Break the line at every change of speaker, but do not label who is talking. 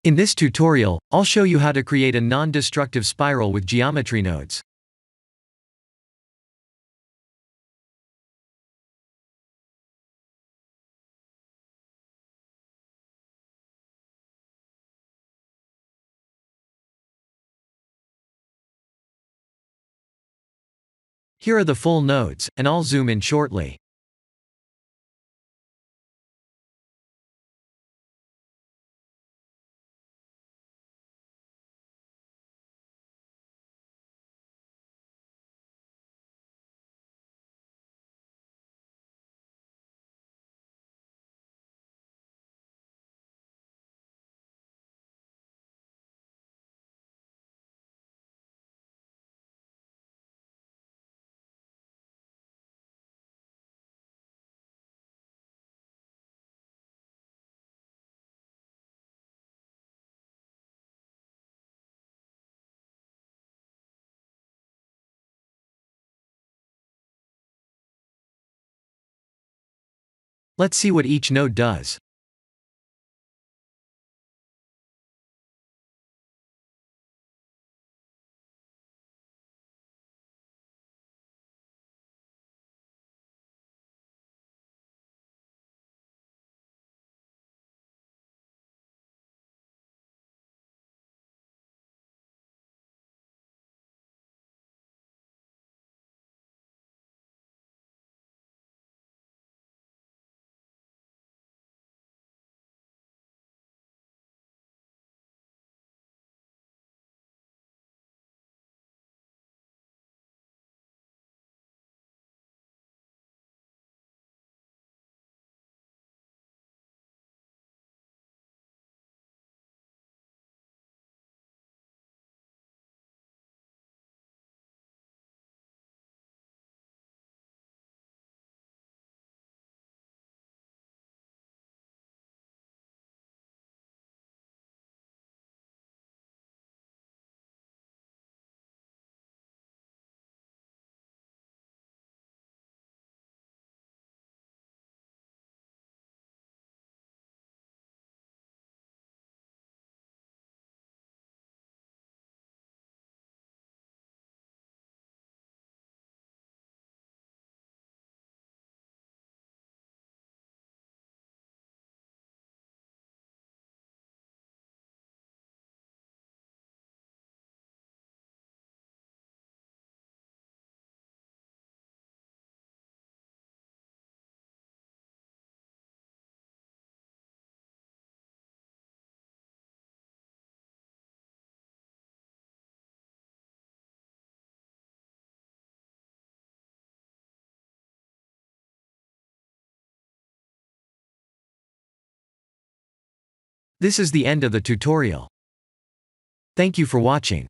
In this tutorial, I'll show you how to create a non-destructive spiral with geometry nodes. Here are the full nodes, and I'll zoom in shortly. Let's see what each node does. This is the end of the tutorial. Thank you for watching.